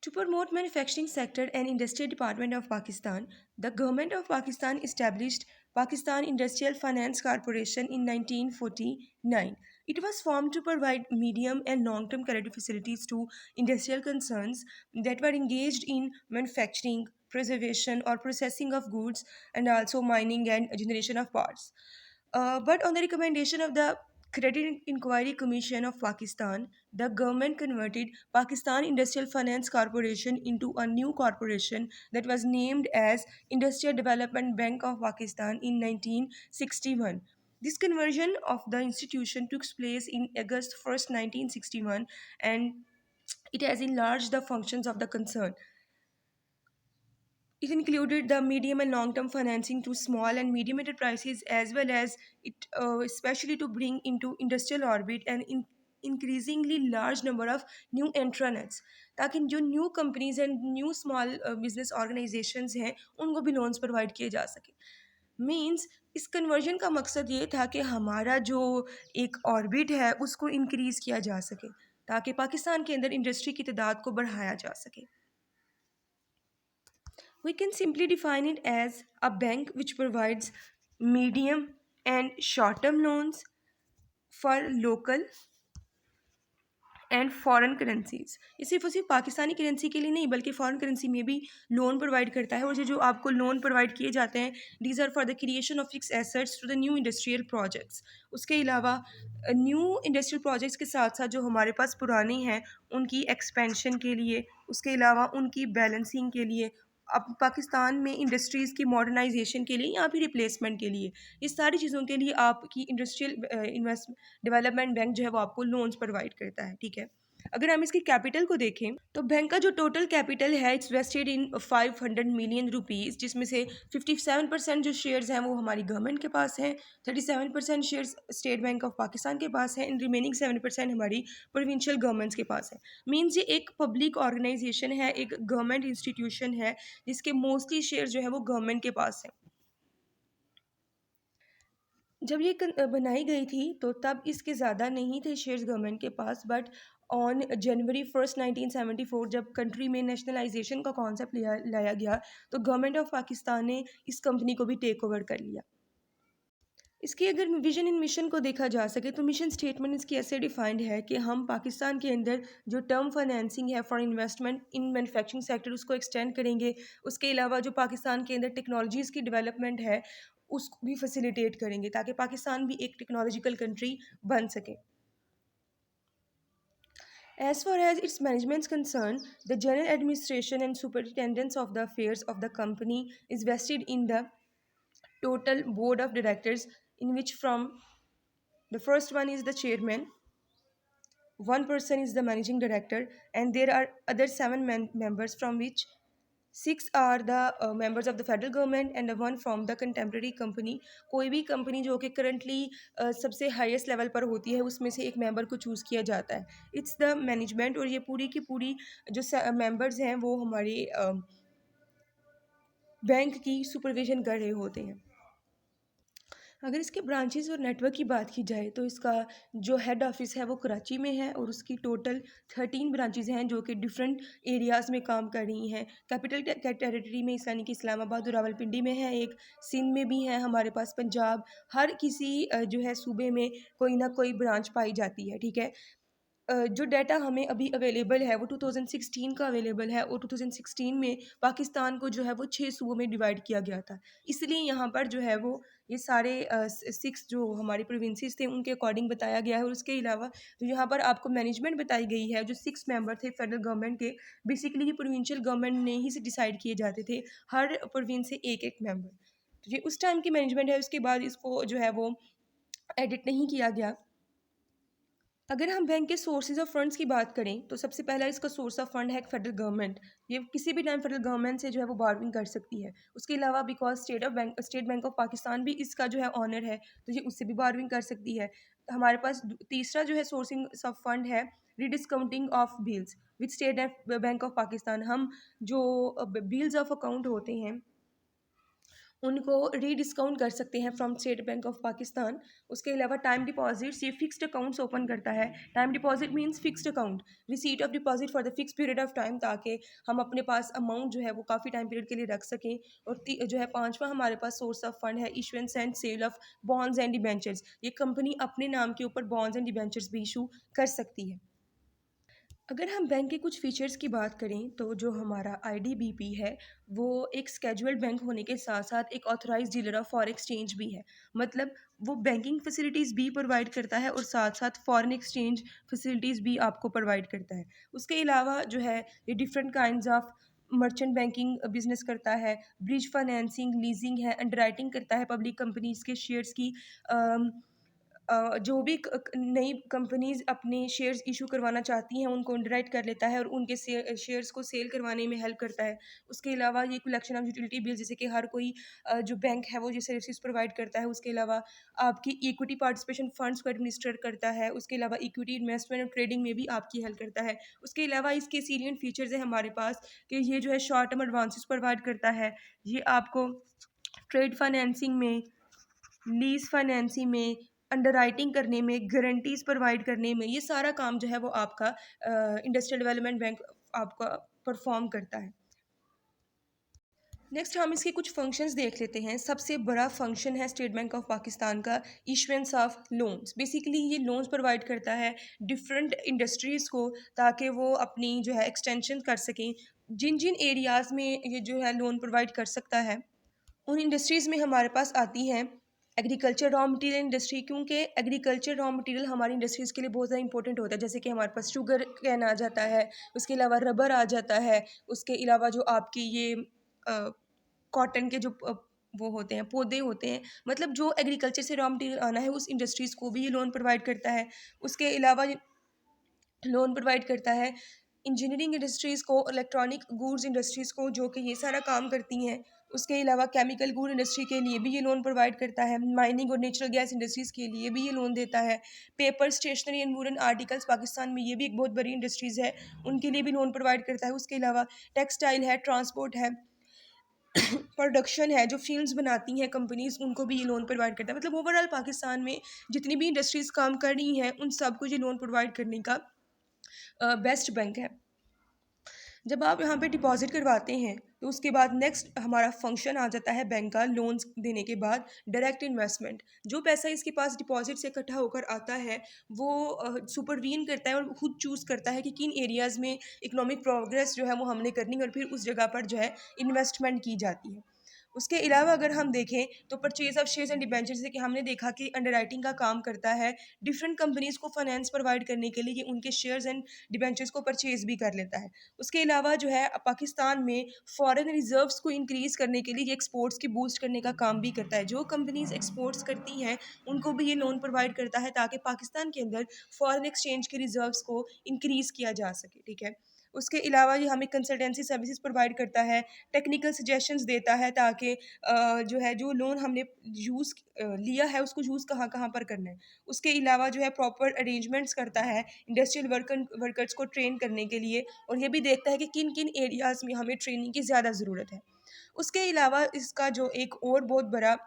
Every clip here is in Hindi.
To promote manufacturing sector and industrial department of Pakistan, the government of Pakistan established Pakistan Industrial Finance Corporation in 1949. It was formed to provide medium and long-term credit facilities to industrial concerns that were engaged in manufacturing, preservation or processing of goods and also mining and generation of parts. But on the recommendation of the Credit Inquiry Commission of Pakistan, the government converted Pakistan Industrial Finance Corporation into a new corporation that was named as Industrial Development Bank of Pakistan in 1961. This conversion of the institution took place in August 1st, 1961, and it has enlarged the functions of the concern. It included the medium and long-term financing to small and medium enterprises, as well as it especially to bring into industrial orbit and increasingly large number of new entrants, ताकि जो new companies and new small business organisations हैं उनको भी लोन्स प्रोवाइड किए जा सके. मीन्स इस कन्वर्जन का मकसद ये था कि हमारा जो एक ऑर्बिट है उसको इंक्रीज़ किया जा सके ताकि पाकिस्तान के अंदर इंडस्ट्री की तादाद को बढ़ाया जा सके. We can simply define it as a bank which provides medium and short term loans for local and foreign currencies. ये सिर्फ और सिर्फ पाकिस्तानी करेंसी के लिए नहीं बल्कि फॉरेन करेंसी में भी लोन प्रोवाइड करता है. और जो आपको लोन प्रोवाइड किए जाते हैं these are for the creation of fix assets to the new industrial projects. उसके अलावा न्यू इंडस्ट्रियल प्रोजेक्ट्स के साथ साथ जो हमारे पास पुराने हैं उनकी एक्सपेंशन के लिए, उसके अलावा उनकी बैलेंसिंग के लिए, अब पाकिस्तान में इंडस्ट्रीज़ की मॉडर्नाइजेशन के लिए या फिर रिप्लेसमेंट के लिए, इस सारी चीज़ों के लिए आपकी इंडस्ट्रियल इन्वेस्ट डेवलपमेंट बैंक जो है वो आपको लोन्स प्रोवाइड करता है. ठीक है. अगर हम इसकी कैपिटल को देखें तो बैंक का जो टोटल कैपिटल है it's vested in 500 million rupees, जिसमें से 57% जो शेयर्स हैं वो हमारी गवर्नमेंट के पास हैं, 37% shares state Bank of Pakistan के पास है, एंड रिमेनिंग 7% हमारी प्रोविंशियल गवर्नमेंट्स के पास है. मीन्स ये एक पब्लिक ऑर्गेनाइजेशन है, एक गवर्नमेंट इंस्टीट्यूशन है जिसके मोस्टली शेयर जो है वो गवर्नमेंट के पास हैं. जब ये बनाई गई थी तो तब इसके ज़्यादा नहीं थे शेयर्स गवर्नमेंट के पास, बट ऑन January 1st 1974 जब कंट्री में नेशनलाइजेशन का कॉन्सेप्ट लाया गया तो गवर्नमेंट ऑफ पाकिस्तान ने इस कंपनी को भी टेक ओवर कर लिया. इसकी अगर विजन इन मिशन को देखा जा सके तो मिशन स्टेटमेंट इसकी ऐसे डिफाइंड है कि हम पाकिस्तान के अंदर जो टर्म फाइनेंसिंग है for investment in manufacturing sector उसको एक्सटेंड करेंगे. उसके अलावा जो पाकिस्तान के अंदर टेक्नोलॉजीज़ की डेवलपमेंट है उसको भी फैसिलिटेट करेंगे ताकि पाकिस्तान भी एक टेक्नोलॉजिकल कंट्री बन सके. As far as its management is concerned, the general administration and superintendence of the affairs of the company is vested in the total board of directors, in which from the first one is the chairman, one person is the managing director, and there are other seven members, from which six are the members of the federal government and one from the contemporary company. कोई भी कंपनी जो कि करंटली सबसे हाईएस्ट लेवल पर होती है उसमें से एक मेंबर को चूज़ किया जाता है. इट्स द मैनेजमेंट, और ये पूरी की पूरी जो मेंबर्स हैं वो हमारे बैंक की सुपरविजन कर रहे होते हैं. अगर इसके ब्रांचेज़ और नेटवर्क की बात की जाए तो इसका जो हेड ऑफिस है वो कराची में है और उसकी टोटल 13 ब्रांचेज़ हैं जो कि डिफरेंट एरियाज़ में काम कर रही हैं. कैपिटल टेरिटरी में यानी कि इस्लामाबाद और रावलपिंडी में है एक, सिंध में भी है हमारे पास, पंजाब, हर किसी जो है सूबे में कोई ना कोई ब्रांच पाई जाती है. ठीक है. जो डाटा हमें अभी अवेलेबल है वो 2016 का अवेलेबल है और 2016 में पाकिस्तान को जो है वो 6 सूबों में डिवाइड किया गया था. इसलिए यहाँ पर जो है वो ये सारे 6 जो हमारी प्रोविंसेस थे उनके अकॉर्डिंग बताया गया है. और उसके अलावा जो यहाँ पर आपको मैनेजमेंट बताई गई है, जो 6 मेंबर थे फेडरल गवर्नमेंट के, बेसिकली ये प्रोविंशियल गवर्नमेंट ने ही से डिसाइड किए जाते थे, हर प्रोविंस से एक एक मेंबर. तो ये उस टाइम की मैनेजमेंट है, उसके बाद इसको जो है वो एडिट नहीं किया गया. अगर हम बैंक के सोर्सेज ऑफ फंड्स की बात करें तो सबसे पहला इसका सोर्स ऑफ फंड है फेडरल गवर्नमेंट. ये किसी भी टाइम फेडरल गवर्नमेंट से जो है वो बारविंग कर सकती है. उसके अलावा because state Bank of Pakistan भी इसका जो है ऑनर है तो ये उससे भी बारविंग कर सकती है. हमारे पास तीसरा जो है सोर्सिंग ऑफ फंड है rediscounting of bills with State Bank of Pakistan. हम जो बिल्स ऑफ अकाउंट होते हैं उनको रीडिस्काउंट कर सकते हैं from state Bank of Pakistan. उसके अलावा टाइम डिपॉजिट्स, ये फिक्स्ड अकाउंट्स ओपन करता है। Time deposit means fixed account, receipt of deposit for the fix period of time, ताकि हम अपने पास अमाउंट जो है वो काफ़ी टाइम पीरियड के लिए रख सकें। और जो है पांचवा हमारे पास सोर्स ऑफ फंड है issuance and sale of bonds and debentures. ये कंपनी अपने नाम के ऊपर बॉन्ड्स एंड डिबेंचर्स भी इशू कर सकती है। अगर हम बैंक के कुछ फीचर्स की बात करें तो जो हमारा आईडीबीपी है वो एक स्केड्यूल्ड बैंक होने के साथ साथ एक authorised dealer of foreign exchange भी है। मतलब वो बैंकिंग फैसिलिटीज़ भी प्रोवाइड करता है और साथ साथ फॉरेन एक्सचेंज फैसिलिटीज़ भी आपको प्रोवाइड करता है। उसके अलावा जो है ये different kinds of merchant banking business करता है, ब्रिज फाइनेंसिंग, लीजिंग है, अंडरराइटिंग करता है पब्लिक कंपनीज के शेयर्स की। जो भी नई कंपनीज अपने शेयर्स इशू करवाना चाहती हैं उनको अंडरराइट कर लेता है और उनके शेयर्स को सेल करवाने में हेल्प करता है। उसके अलावा ये कलेक्शन ऑफ यूटिलिटी बिल, जैसे कि हर कोई जो बैंक है वो जो सर्विसेज प्रोवाइड करता है। उसके अलावा आपकी इक्विटी पार्टिसिपेशन फंड्स को एडमिनिस्टर करता है। उसके अलावा इक्विटी इन्वेस्टमेंट और ट्रेडिंग में भी आपकी हेल्प करता है। उसके अलावा इसके सीलियंट फीचर्स है हमारे पास कि ये जो है शॉर्ट टर्म एडवांसेस प्रोवाइड करता है। ये आपको ट्रेड फाइनेंसिंग में, लीज फाइनेंसिंग में, अंडरराइटिंग करने में, गारंटीज प्रोवाइड करने में, ये सारा काम जो है वो आपका इंडस्ट्रियल डेवलपमेंट बैंक आपका परफॉर्म करता है। नेक्स्ट हम इसके कुछ फंक्शंस देख लेते हैं। सबसे बड़ा फंक्शन है स्टेट बैंक ऑफ पाकिस्तान का इशुएंस ऑफ लोन्स। बेसिकली ये लोन्स प्रोवाइड करता है डिफरेंट इंडस्ट्रीज़ को, ताकि वो अपनी जो है एक्सटेंशन कर सकें। जिन जिन एरियाज़ में ये जो है लोन प्रोवाइड कर सकता है उन इंडस्ट्रीज़ में हमारे पास आती हैं एग्रीकल्चर रॉ मटेरियल इंडस्ट्री, क्योंकि एग्रीकल्चर रॉ मटेरियल हमारी इंडस्ट्रीज़ के लिए बहुत ज़्यादा इंपॉर्टेंट होता है। जैसे कि हमारे पास शुगर कैन आ जाता है, उसके अलावा रबर आ जाता है, उसके अलावा जो आपकी ये कॉटन के जो वो होते हैं, पौधे होते हैं, मतलब जो एग्रीकल्चर से रॉ मटेरियल आना है उस इंडस्ट्रीज़ को भी ये लोन प्रोवाइड करता है। उसके अलावा लोन प्रोवाइड करता है इंजीनियरिंग इंडस्ट्रीज़ को, इलेक्ट्रॉनिक गुड्स इंडस्ट्रीज़ को, जो कि ये सारा काम करती हैं। उसके अलावा केमिकल गुड इंडस्ट्री के लिए भी ये लोन प्रोवाइड करता है। माइनिंग और नेचुरल गैस इंडस्ट्रीज़ के लिए भी ये लोन देता है। Paper, stationery and wooden articles Pakistan में ये भी एक बहुत बड़ी इंडस्ट्रीज़ है, उनके लिए भी लोन प्रोवाइड करता है। उसके अलावा टेक्सटाइल है, ट्रांसपोर्ट है, प्रोडक्शन है, जो फिल्म्स बनाती हैं कंपनीज़, उनको भी ये लोन प्रोवाइड करता है। मतलब ओवरऑल पाकिस्तान में जितनी भी इंडस्ट्रीज़ काम कर रही हैं उन सबको ये लोन प्रोवाइड करने का बेस्ट बैंक है। जब आप यहाँ पे डिपॉजिट करवाते हैं तो उसके बाद नेक्स्ट हमारा फंक्शन आ जाता है बैंक का लोन्स देने के बाद डायरेक्ट इन्वेस्टमेंट। जो पैसा इसके पास डिपॉजिट से इकट्ठा होकर आता है वो सुपरवीन करता है और खुद चूज़ करता है कि किन एरियाज़ में इकोनॉमिक प्रोग्रेस जो है वो हमने करनी है और फिर उस जगह पर जो है इन्वेस्टमेंट की जाती है। उसके अलावा अगर हम देखें तो purchase of shares and debenture, जैसे कि हमने देखा कि अंडरराइटिंग का काम करता है डिफरेंट कंपनीज़ को फाइनेंस प्रोवाइड करने के लिए, कि उनके शेयर्स एंड डिबेंचर्स को परचेज भी कर लेता है। उसके अलावा जो है पाकिस्तान में फॉरेन रिजर्व्स को इंक्रीज़ करने के लिए ये एक्सपोर्ट्स की बूस्ट करने का काम भी करता है। जो कंपनीज एक्सपोर्ट्स करती हैं उनको भी ये लोन प्रोवाइड करता है ताकि पाकिस्तान के अंदर फॉरेन एक्सचेंज के रिजर्व्स को इंक्रीज़ किया जा सके। ठीक है। उसके अलावा ये हमें कंसल्टेंसी सर्विसेज प्रोवाइड करता है, टेक्निकल सजेशंस देता है, ताकि जो है जो लोन हमने यूज़ लिया है उसको यूज़ कहाँ कहाँ पर करना है। उसके अलावा जो है प्रॉपर अरेंजमेंट्स करता है इंडस्ट्रियल वर्कर्स को ट्रेन करने के लिए, और ये भी देखता है कि किन किन एरियाज़ में हमें ट्रेनिंग की ज़्यादा ज़रूरत है। उसके अलावा इसका जो एक और बहुत बड़ा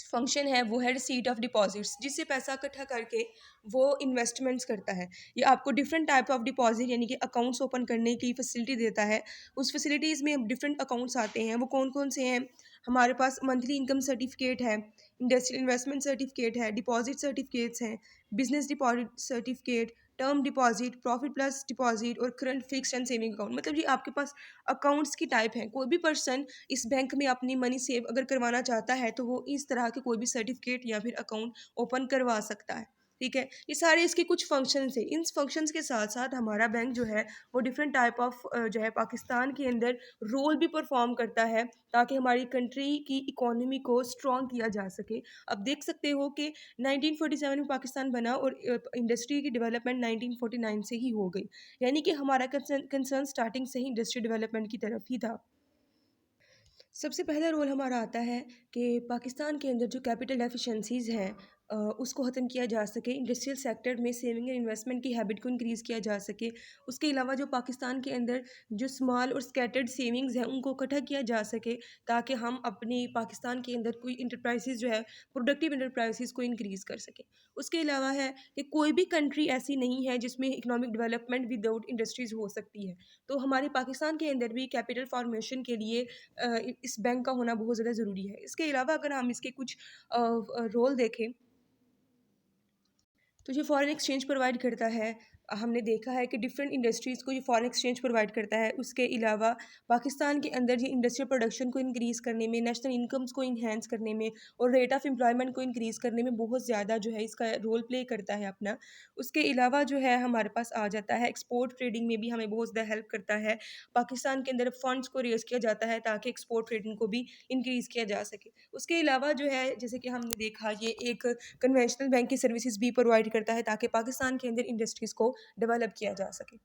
फंक्शन है वो है रिसीट ऑफ डिपॉजिट्स, जिससे पैसा इकट्ठा करके वो इन्वेस्टमेंट्स करता है। ये आपको डिफरेंट टाइप ऑफ डिपॉजिट यानी कि अकाउंट्स ओपन करने की फैसिलिटी देता है। उस फैसिलिटीज़ में डिफरेंट अकाउंट्स आते हैं, वो कौन कौन से हैं? हमारे पास मंथली इनकम सर्टिफिकेट है, इंडस्ट्रियल इन्वेस्टमेंट सर्टिफिकेट है, डिपॉजिट सर्टिफिकेट्स हैं, business deposit certificate, term deposit, profit plus deposit और current fix and saving account. मतलब ये आपके पास अकाउंट्स की टाइप है। कोई भी पर्सन इस बैंक में अपनी मनी सेव अगर करवाना चाहता है तो वो इस तरह के कोई भी सर्टिफिकेट या फिर अकाउंट ओपन करवा सकता है। ठीक है। ये सारे इसके कुछ फंक्शंस हैं। इन फंक्शंस के साथ साथ हमारा बैंक जो है वो डिफरेंट टाइप ऑफ जो है पाकिस्तान के अंदर रोल भी परफॉर्म करता है, ताकि हमारी कंट्री की इकोनॉमी को स्ट्रॉन्ग किया जा सके। अब देख सकते हो कि 1947 में पाकिस्तान बना और इंडस्ट्री की डेवलपमेंट 1949 से ही हो गई, यानी कि हमारा कंसर्न स्टार्टिंग से ही इंडस्ट्री डेवलपमेंट की तरफ ही था। सबसे पहला रोल हमारा आता है कि पाकिस्तान के अंदर जो कैपिटल एफिशिएंसीज़ हैं उसको ख़त्म किया जा सके, इंडस्ट्रियल सेक्टर में सेविंग एंड इन्वेस्टमेंट की हैबिट को इंक्रीज़ किया जा सके। उसके अलावा जो पाकिस्तान के अंदर जो स्मॉल और स्कैटर्ड सेविंग्स हैं उनको इकट्ठा किया जा सके, ताकि हम अपनी पाकिस्तान के अंदर कोई इंटरप्राइजेज़ जो है प्रोडक्टिव इंटरप्राइजेज़ को इंक्रीज़ कर सकें। उसके अलावा है कि कोई भी कंट्री ऐसी नहीं है जिसमें इकोनॉमिक डेवलपमेंट विदाउट इंडस्ट्रीज़ हो सकती है। तो हमारे पाकिस्तान के अंदर भी कैपिटल फॉर्मेशन के लिए इस बैंक का होना बहुत ज़्यादा ज़रूरी है। इसके अलावा अगर हम इसके कुछ रोल देखें, तो ये फॉरेन एक्सचेंज प्रोवाइड करता है। हमने देखा है कि डिफरेंट इंडस्ट्रीज़ को ये फॉरेन एक्सचेंज प्रोवाइड करता है। उसके अलावा पाकिस्तान के अंदर ये इंडस्ट्रियल प्रोडक्शन को इंक्रीज़ करने में, नेशनल इनकम्स को इन्हेंस करने में और रेट ऑफ़ एम्प्लॉयमेंट को इंक्रीज़ करने में बहुत ज़्यादा जो है इसका रोल प्ले करता है अपना। उसके अलावा जो है हमारे पास आ जाता है एक्सपोर्ट ट्रेडिंग में भी हमें बहुत ज़्यादा हेल्प करता है। पाकिस्तान के अंदर फंड्स को रेज़ किया जाता है ताकि एक्सपोर्ट ट्रेडिंग को भी इंक्रीज़ किया जा सके। उसके अलावा जो है जैसे कि हमने देखा, ये एक कन्वेंशनल बैंकिंग सर्विसेज भी प्रोवाइड करता है ताकि पाकिस्तान के अंदर इंडस्ट्रीज़ को डेवलप किया जा सके।